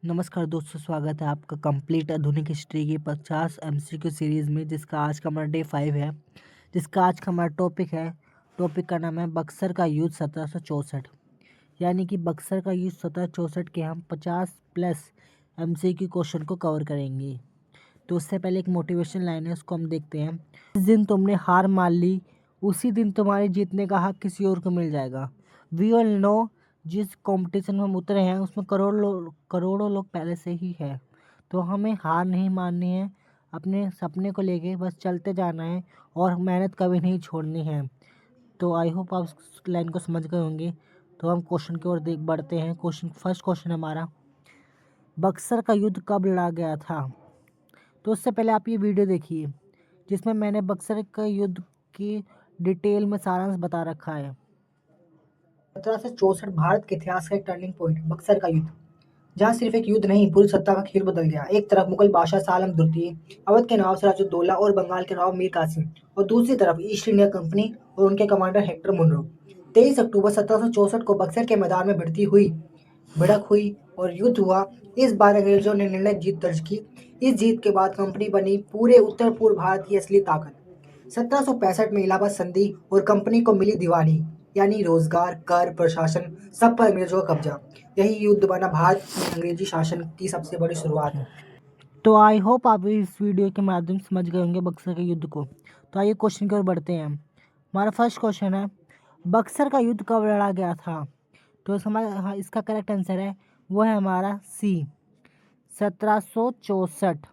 नमस्कार दोस्तों, स्वागत है आपका कंप्लीट आधुनिक हिस्ट्री की 50 एमसीक्यू सीरीज़ में, जिसका आज का हमारा डे 5 है। जिसका आज का हमारा टॉपिक का नाम है बक्सर का युद्ध 1764। यानी कि बक्सर का युद्ध 1764 के हम 50 प्लस एमसीक्यू क्वेश्चन को कवर करेंगे। तो उससे पहले एक मोटिवेशन लाइन है, उसको हम देखते हैं। जिस दिन तुमने हार मान ली, उसी दिन तुम्हारे जीतने का हक किसी और को मिल जाएगा। वी ऑल नो, जिस कंपटीशन में हम उतरे हैं उसमें करोड़ों लोग पहले से ही है। तो हमें हार नहीं माननी है, अपने सपने को लेके बस चलते जाना है और मेहनत कभी नहीं छोड़नी है। तो आई होप आप इस लाइन को समझ गए होंगे। तो हम क्वेश्चन की ओर देख बढ़ते हैं। फर्स्ट क्वेश्चन हमारा, बक्सर का युद्ध कब लड़ा गया था? तो उससे पहले आप ये वीडियो देखिए, जिसमें मैंने बक्सर के युद्ध की डिटेल में सारांश बता रखा है। 1764 भारत के इतिहास का एक टर्निंग पॉइंट, बक्सर का युद्ध, जहां सिर्फ एक युद्ध नहीं, पूरी सत्ता का खेल बदल गया। एक तरफ मुगल बादशाह शाह आलम द्वितीय, अवध के नवाब सिराजुद्दौला और बंगाल के नवाब मीर कासिम, और दूसरी तरफ ईस्ट इंडिया कंपनी और उनके कमांडर हेक्टर मुनरो। 23 अक्टूबर 1764 को बक्सर के मैदान में भिड़क हुई और युद्ध हुआ। इस बार अंग्रेजों ने निर्णायक जीत दर्ज की। इस जीत के बाद कंपनी बनी पूरे उत्तर पूर्व भारत की असली ताकत। 1765 में इलाहाबाद संधि और कंपनी को मिली दीवानी, यानी रोजगार, कर, प्रशासन, सब पर अंग्रेजों का कब्जा। यही युद्ध बना भारत में अंग्रेजी शासन की सबसे बड़ी शुरुआत। तो आई होप आप इस वीडियो के माध्यम से समझ गए होंगे बक्सर के युद्ध को। तो आइए क्वेश्चन की ओर बढ़ते हैं। हमारा फर्स्ट क्वेश्चन है, बक्सर का युद्ध कब लड़ा गया था? तो हमारा इसका करेक्ट आंसर है, वो है हमारा सी, 1764।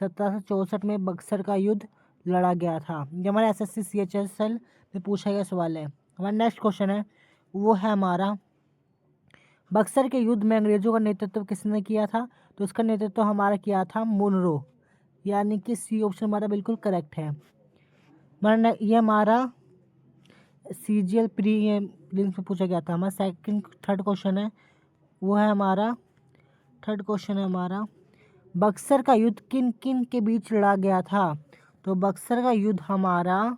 1764 में बक्सर का युद्ध लड़ा गया था। ये हमारे एसएससी CHSL में पूछा गया सवाल है। हमारा नेक्स्ट क्वेश्चन है, वो है हमारा, बक्सर के युद्ध में अंग्रेजों का नेतृत्व किसने किया था? तो इसका नेतृत्व हमारा किया था मुनरो, यानी कि सी ऑप्शन हमारा बिल्कुल करेक्ट है। ये हमारा CGL प्रीलिम्स में पूछा गया था। हमारा थर्ड क्वेश्चन है, वो है हमारा, थर्ड क्वेश्चन है हमारा, बक्सर का युद्ध किन किन के बीच लड़ा गया था? तो बक्सर का युद्ध हमारा,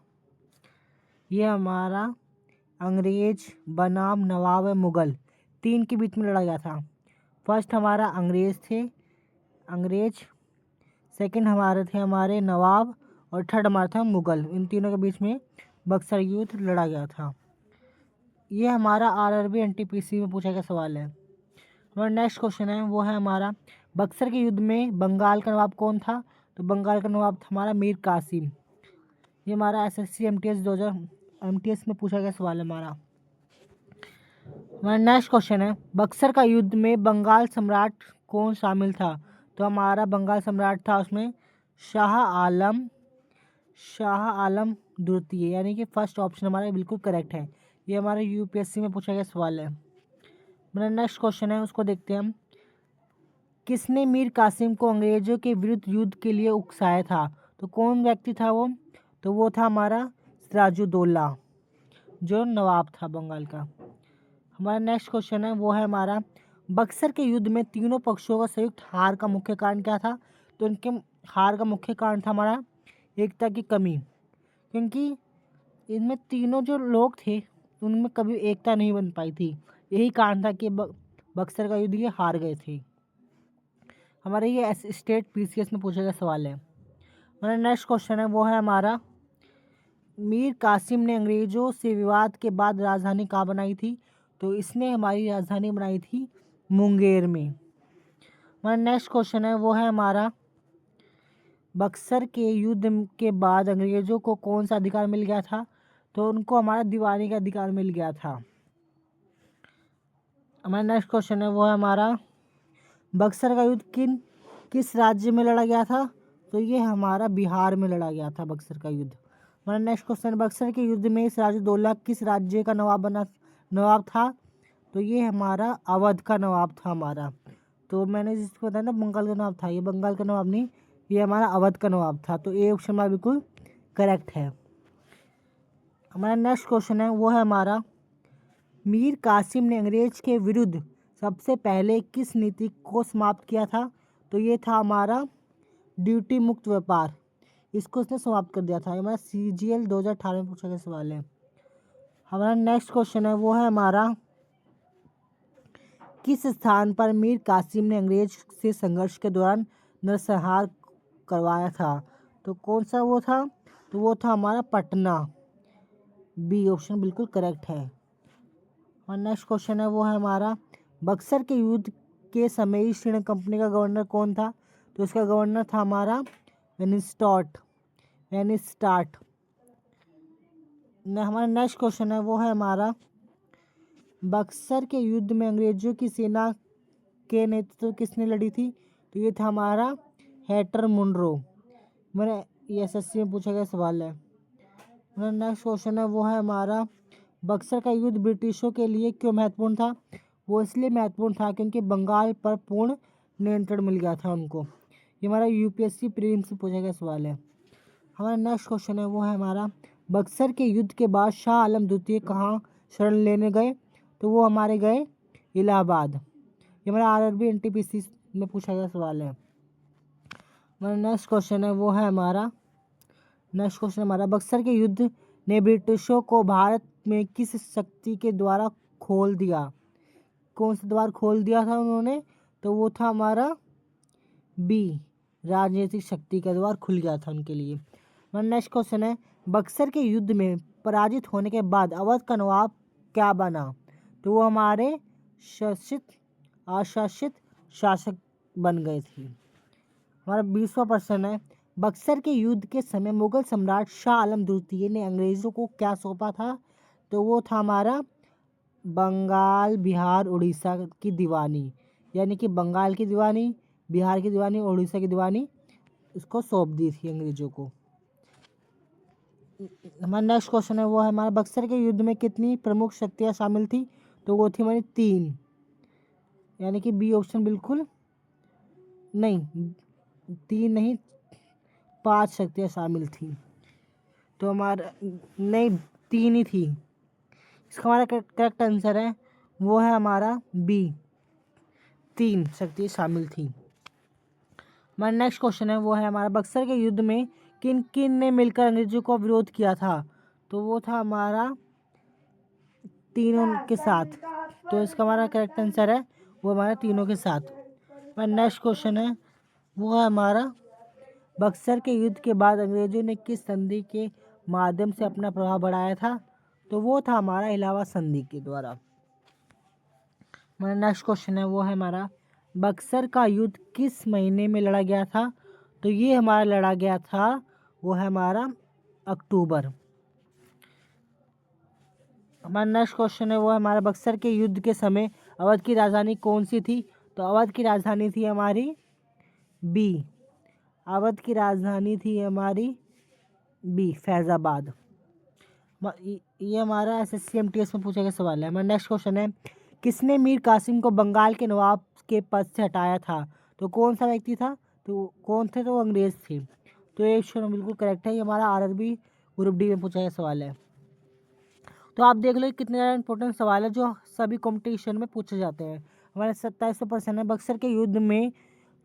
ये हमारा अंग्रेज बनाम नवाब मुगल, तीन के बीच में लड़ा गया था। फर्स्ट हमारा अंग्रेज, सेकंड हमारे थे हमारे नवाब, और थर्ड हमारा था मुगल। इन तीनों के बीच में बक्सर युद्ध लड़ा गया था। ये हमारा RRB NTPC में पूछा गया सवाल है। हमारा नेक्स्ट क्वेश्चन है, वो है हमारा, बक्सर के युद्ध में बंगाल का नवाब कौन था? तो बंगाल का नवाब था हमारा मीर कासिम। ये हमारा SSC MTS में पूछा गया सवाल है हमारा। हमारा नेक्स्ट क्वेश्चन है, बक्सर का युद्ध में बंगाल सम्राट कौन शामिल था? तो हमारा बंगाल सम्राट था उसमें शाह आलम द्वितीय, यानी कि फर्स्ट ऑप्शन हमारा बिल्कुल करेक्ट है। ये हमारे UPSC में पूछा गया सवाल है। हमारा नेक्स्ट क्वेश्चन है, उसको देखते हैं हम। किसने मीर कासिम को अंग्रेजों के विरुद्ध युद्ध के लिए उकसाया था? तो कौन व्यक्ति था वो? तो वो था हमारा सिराजुद्दौला, जो नवाब था बंगाल का। हमारा नेक्स्ट क्वेश्चन है, वो है हमारा, बक्सर के युद्ध में तीनों पक्षों का संयुक्त हार का मुख्य कारण क्या था? तो इनके हार का मुख्य कारण था हमारा एकता की कमी, क्योंकि इनमें तीनों जो लोग थे उनमें कभी एकता नहीं बन पाई थी। यही कारण था कि बक्सर का युद्ध ये हार गए थे। हमारे ये स्टेट PCS में पूछा गया सवाल है। हमारा नेक्स्ट क्वेश्चन है, वो है हमारा, मीर कासिम ने अंग्रेजों से विवाद के बाद राजधानी कहाँ बनाई थी? तो इसने हमारी राजधानी बनाई थी मुंगेर में। हमारा नेक्स्ट क्वेश्चन है, वो है हमारा, बक्सर के युद्ध के बाद अंग्रेजों को कौन सा अधिकार मिल गया था? तो उनको हमारा दीवानी का अधिकार मिल गया था। हमारा नेक्स्ट क्वेश्चन है, वो है हमारा, बक्सर का युद्ध किस राज्य में लड़ा गया था? तो ये हमारा बिहार में लड़ा गया था बक्सर का युद्ध। हमारा नेक्स्ट क्वेश्चन, बक्सर के युद्ध में सिराजुद्दौला किस राज्य का नवाब था? तो ये हमारा अवध का नवाब था हमारा। तो मैंने जिसको बताया ना बंगाल का नवाब था, ये बंगाल का नवाब नहीं, ये हमारा अवध का नवाब था। तो ये ऑप्शन हमारा बिल्कुल करेक्ट है। हमारा नेक्स्ट क्वेश्चन है, वो है हमारा, मीर कासिम ने अंग्रेज के विरुद्ध सबसे पहले किस नीति को समाप्त किया था? तो ये था हमारा ड्यूटी मुक्त व्यापार, इसको उसने समाप्त कर दिया था। हमारा CGL 2018 में पूछा गया सवाल है। हमारा नेक्स्ट क्वेश्चन है, वो है हमारा, किस स्थान पर मीर कासिम ने अंग्रेज से संघर्ष के दौरान नरसंहार करवाया था? तो कौन सा वो था? तो वो था हमारा पटना। बी ऑप्शन बिल्कुल करेक्ट है। और नेक्स्ट क्वेश्चन है वो है हमारा, बक्सर के युद्ध के समय ईस्ट इंडिया कंपनी का गवर्नर कौन था? तो इसका गवर्नर था हमारा वेनिस्टॉट। हमारा नेक्स्ट क्वेश्चन है वो है हमारा, बक्सर के युद्ध में अंग्रेजों की सेना के नेतृत्व किसने लड़ी थी? तो ये था हमारा हैटर मुनरो। मैंने ये एसएससी में पूछा गया सवाल है। मेरा नेक्स्ट क्वेश्चन है वो है हमारा, बक्सर का युद्ध ब्रिटिशों के लिए क्यों महत्वपूर्ण था? वो इसलिए महत्वपूर्ण था क्योंकि बंगाल पर पूर्ण नियंत्रण मिल गया था उनको। ये हमारा यूपीएससी प्रीलिम्स से पूछा गया सवाल है। हमारा नेक्स्ट क्वेश्चन है वो है हमारा, बक्सर के युद्ध के बाद शाह आलम द्वितीय कहाँ शरण लेने गए? तो वो हमारे गए इलाहाबाद। ये हमारा आरआरबी एनटीपीसी में पूछा गया सवाल है। हमारा नेक्स्ट क्वेश्चन है वो है हमारा, बक्सर के युद्ध ने ब्रिटिशों को भारत में किस शक्ति के द्वारा खोल दिया? कौन सा द्वार खोल दिया था उन्होंने? तो वो था हमारा बी, राजनीतिक शक्ति का द्वार खुल गया था उनके लिए। हमारा नेक्स्ट क्वेश्चन है, बक्सर के युद्ध में पराजित होने के बाद अवध का नवाब क्या बना? तो वो हमारे आशासित शासक बन गए थे। हमारा 20वां प्रश्न है, बक्सर के युद्ध के समय मुगल सम्राट शाह आलम द्वितीय ने अंग्रेजों को क्या सौंपा था? तो वो था हमारा बंगाल, बिहार, उड़ीसा की दीवानी, यानी कि बंगाल की दीवानी, बिहार की दीवानी, उड़ीसा की दीवानी इसको सौंप दी थी अंग्रेजों को। हमारा नेक्स्ट क्वेश्चन है वो है हमारा, बक्सर के युद्ध में कितनी प्रमुख शक्तियाँ शामिल थी? तो वो थी हमारी 3, यानी कि बी ऑप्शन बिल्कुल नहीं, 3 नहीं 5 शक्तियाँ शामिल थी। तो हमारा नहीं 3 ही थी। इसका हमारा करेक्ट आंसर है वो है हमारा बी, 3 शक्तियाँ शामिल थी। हमारा नेक्स्ट क्वेश्चन है वो है हमारा, बक्सर के युद्ध में किन किन ने मिलकर अंग्रेजों का विरोध किया था? तो वो था हमारा तीनों के साथ। तो इसका हमारा करेक्ट आंसर है वो हमारा तीनों के साथ। हमारा नेक्स्ट क्वेश्चन है वो है हमारा, बक्सर के युद्ध के बाद अंग्रेजों ने किस संधि के माध्यम से अपना प्रभाव बढ़ाया था? तो वो था हमारा इलाहाबाद संधि के द्वारा। हमारा नेक्स्ट क्वेश्चन है वो है हमारा, बक्सर का युद्ध किस महीने में लड़ा गया था? तो ये हमारा लड़ा गया था वो है हमारा अक्टूबर। हमारा नेक्स्ट क्वेश्चन है वो है हमारा, बक्सर के युद्ध के समय अवध की राजधानी कौन सी थी? तो अवध की राजधानी थी हमारी बी, फैजाबाद। ये हमारा SSC-MTS में पूछा गया सवाल है। हमारा नेक्स्ट क्वेश्चन है, किसने मीर कासिम को बंगाल के नवाब के पद से हटाया था? तो कौन सा व्यक्ति था? तो कौन थे? तो वो अंग्रेज थे। तो ये ऑप्शन बिल्कुल करेक्ट है। ये हमारा आरआरबी ग्रुप डी में पूछा गया सवाल है। तो आप देख लो कितने ज़्यादा इंपॉर्टेंट सवाल है जो सभी कॉम्पिटिशन में पूछे जाते हैं। हमारे 27% है, बक्सर के युद्ध में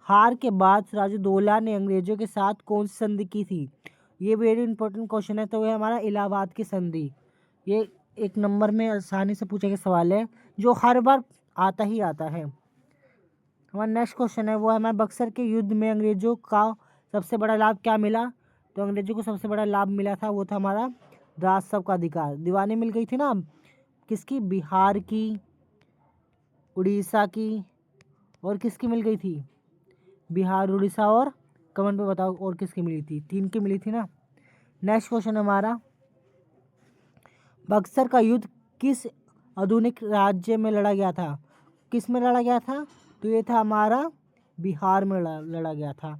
हार के बाद सिराजुद्दौला ने अंग्रेजों के साथ कौन सी संधि की थी? ये वेरी इंपॉर्टेंट क्वेश्चन है। तो ये हमारा इलाहाबाद की संधि। ये एक नंबर में आसानी से पूछे गए सवाल है जो हर बार आता ही आता है। हमारा नेक्स्ट क्वेश्चन है वो है हमारे, बक्सर के युद्ध में अंग्रेजों का सबसे बड़ा लाभ क्या मिला? तो अंग्रेजों को सबसे बड़ा लाभ मिला था वो था हमारा राजस्व का अधिकार। दीवानी मिल गई थी ना किसकी? बिहार की, उड़ीसा की, और किसकी मिल गई थी? बिहार, उड़ीसा और कमेंट में बताओ और किसकी मिली थी? 3 की मिली थी ना। नेक्स्ट क्वेश्चन हमारा, बक्सर का युद्ध किस आधुनिक राज्य में लड़ा गया था? किस में लड़ा गया था? तो ये था हमारा बिहार में लड़ा गया था।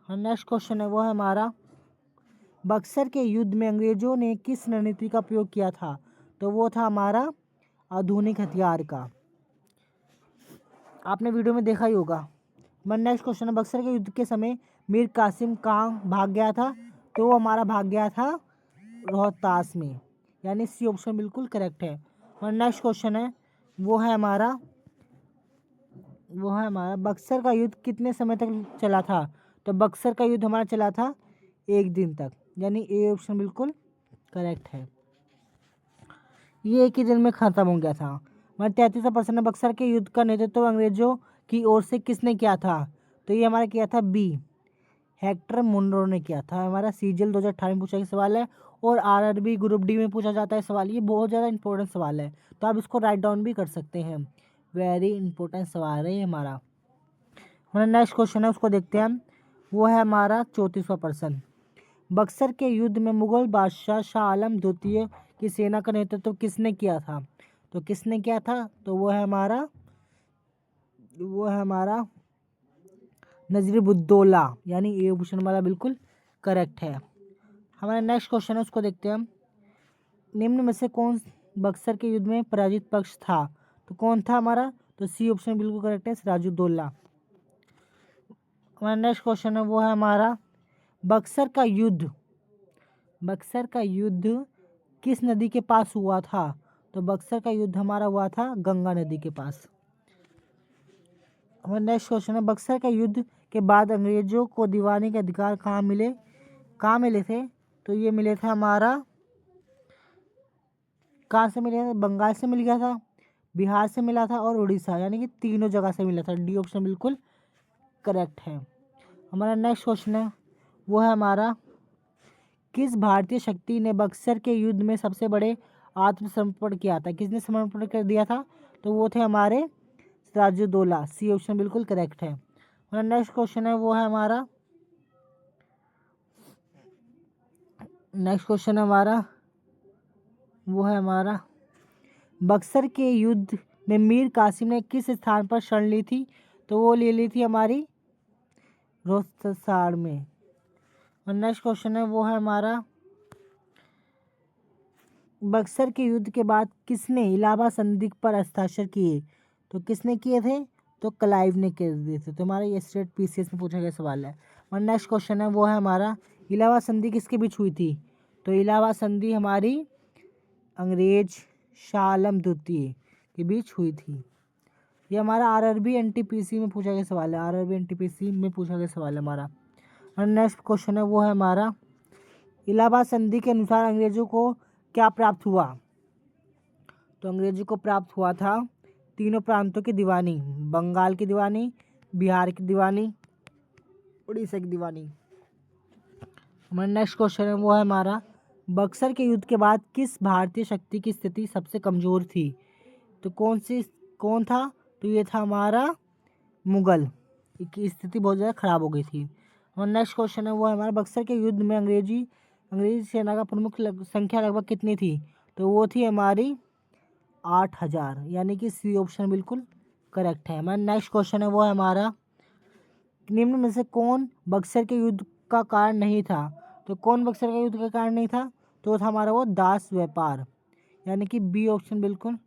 नेक्स्ट क्वेश्चन है वो है हमारा, बक्सर के युद्ध में अंग्रेजों ने किस रणनीति का प्रयोग किया था? तो वो था हमारा आधुनिक हथियार का। आपने वीडियो में देखा ही होगा। हमारा नेक्स्ट क्वेश्चन है, बक्सर के युद्ध के समय मीर कासिम कहाँ भाग गया था? तो वो हमारा भाग गया था रोहतास में, यानी सी ऑप्शन बिल्कुल करेक्ट है। हमारा नेक्स्ट क्वेश्चन है वो है हमारा बक्सर का युद्ध कितने समय तक चला था? तो बक्सर का युद्ध हमारा चला था 1 दिन तक, यानी ए ऑप्शन बिल्कुल करेक्ट है। ये एक ही दिन में ख़त्म हो गया था। 33% ने बक्सर के युद्ध का नेतृत्व अंग्रेजों की ओर से किसने किया था? तो ये हमारा किया था बी, हेक्टर मुनरो ने किया था। हमारा सीजीएल 2018 में पूछा गया सवाल है और आरआरबी ग्रुप डी में पूछा जाता है सवाल। ये बहुत ज़्यादा इंपॉर्टेंट सवाल है, तो आप इसको राइट डाउन भी कर सकते हैं। वेरी इंपॉर्टेंट सवाल है ये हमारा। नेक्स्ट क्वेश्चन है, उसको देखते हैं हम। वो है हमारा 34वां प्रश्न। बक्सर के युद्ध में मुगल बादशाह शाह आलम द्वितीय की सेना का नेतृत्व किसने किया था? तो किसने किया था? तो वो है हमारा नजीरुद्दौला, यानी ए ऑप्शन वाला बिल्कुल करेक्ट है। हमारा नेक्स्ट क्वेश्चन है, उसको देखते हैं हम। निम्न में से कौन बक्सर के युद्ध में पराजित पक्ष था? तो कौन था हमारा? तो सी ऑप्शन बिल्कुल करेक्ट है, सिराजुद्दौला। हमारा नेक्स्ट क्वेश्चन है, वो है हमारा बक्सर का युद्ध किस नदी के पास हुआ था? तो बक्सर का युद्ध हमारा हुआ था गंगा नदी के पास। हमारा नेक्स्ट क्वेश्चन है, बक्सर का युद्ध के बाद अंग्रेजों को दीवानी के अधिकार कहाँ मिले थे? तो ये मिले थे हमारा, कहाँ से मिले थे? बंगाल से मिल गया था, बिहार से मिला था और उड़ीसा, यानी कि तीनों जगह से मिला था। डी ऑप्शन बिल्कुल करेक्ट है। हमारा नेक्स्ट क्वेश्चन है, वो है हमारा किस भारतीय शक्ति ने बक्सर के युद्ध में सबसे बड़े आत्मसमर्पण किया था? किसने समर्पण कर दिया था? तो वो थे हमारे सिराजुद्दौला। सी ऑप्शन बिल्कुल करेक्ट है। हमारा नेक्स्ट क्वेश्चन है, वो है हमारा बक्सर के युद्ध में मीर कासिम ने किस स्थान पर शरण ली थी? तो वो ले ली थी हमारी रोहतास में। और नेक्स्ट क्वेश्चन है, वो है हमारा बक्सर के युद्ध के बाद किसने इलाहाबाद संधि पर हस्ताक्षर किए? तो किसने किए थे? तो क्लाइव ने कर दिए थे। तो हमारा ये स्टेट पीसीएस में पूछा गया सवाल है। और नेक्स्ट क्वेश्चन है, वो है हमारा इलाहाबाद संधि किसके बीच हुई थी? तो इलाहाबाद संधि हमारी अंग्रेज शाह आलम द्वितीय के बीच हुई थी। ये हमारा आरआरबी एनटीपीसी में पूछा गया सवाल है। आरआरबी एनटीपीसी में पूछा गया सवाल है हमारा। और नेक्स्ट क्वेश्चन है, वो है हमारा इलाहाबाद संधि के अनुसार अंग्रेजों को क्या प्राप्त हुआ? तो अंग्रेजों को प्राप्त हुआ था तीनों प्रांतों की दीवानी, बंगाल की दीवानी, बिहार की दीवानी, उड़ीसा की दीवानी। हमारा नेक्स्ट क्वेश्चन है, वो है हमारा बक्सर के युद्ध के बाद किस भारतीय शक्ति की स्थिति सबसे कमजोर थी? तो कौन था? तो ये था हमारा मुगल की स्थिति बहुत ज़्यादा खराब हो गई थी। हमारा नेक्स्ट क्वेश्चन है, वो है हमारा बक्सर के युद्ध में अंग्रेजी सेना का प्रमुख संख्या लगभग कितनी थी? तो वो थी हमारी 8000, यानी कि सी ऑप्शन बिल्कुल करेक्ट है। हमारा नेक्स्ट क्वेश्चन है, वो है हमारा निम्न में से कौन बक्सर के युद्ध का कारण नहीं था? तो कौन बक्सर का युद्ध का कारण नहीं था? तो था हमारा वो दास व्यापार, यानी कि बी ऑप्शन बिल्कुल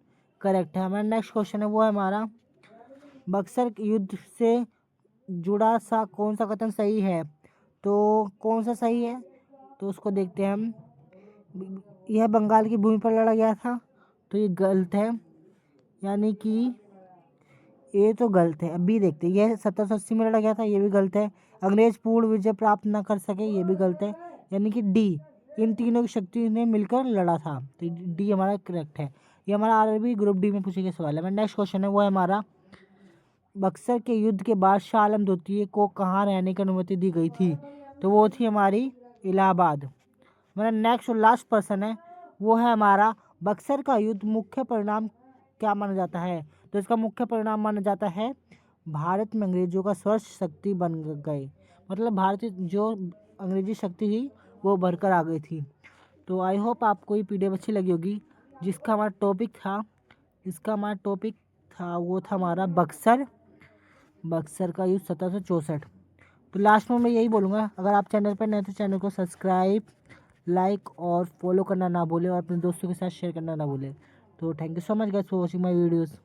करेक्ट है। हमारा नेक्स्ट क्वेश्चन है, वो है हमारा बक्सर युद्ध से जुड़ा सा कौन सा कथन सही है? तो कौन सा सही है? तो उसको देखते हैं हम। यह बंगाल की भूमि पर लड़ा गया था, तो ये गलत है, यानी कि ये तो गलत है। अब बी देखते हैं। यह 1780 में लड़ा गया था, ये भी गलत है। अंग्रेज पूर्ण विजय प्राप्त न कर सके, ये भी गलत है, यानी कि डी इन तीनों की शक्ति ने मिलकर लड़ा था। तो डी हमारा करेक्ट है। ये हमारा आरआरबी ग्रुप डी में पूछे गए सवाल है। हमारा नेक्स्ट क्वेश्चन है, वो है हमारा बक्सर के युद्ध के बाद शाह आलम द्वितीय को कहाँ रहने की अनुमति दी गई थी? तो वो थी हमारी इलाहाबाद। हमारा नेक्स्ट और लास्ट प्रश्न है, वो है हमारा बक्सर का युद्ध मुख्य परिणाम क्या माना जाता है? तो इसका मुख्य परिणाम माना जाता है भारत में अंग्रेजों का सर्वोच्च शक्ति बन गए, मतलब भारतीय जो अंग्रेजी शक्ति थी वो बढ़कर आ गई थी। तो आई होप आपको ये पीडीएफ अच्छी लगी होगी। जिसका हमारा टॉपिक था वो था हमारा बक्सर का युद्ध 1764। तो लास्ट में मैं यही बोलूँगा, अगर आप चैनल पर नए तो चैनल को सब्सक्राइब, लाइक और फॉलो करना ना भूलें और अपने दोस्तों के साथ शेयर करना ना भूलें। तो thank you so much guys for watching my videos.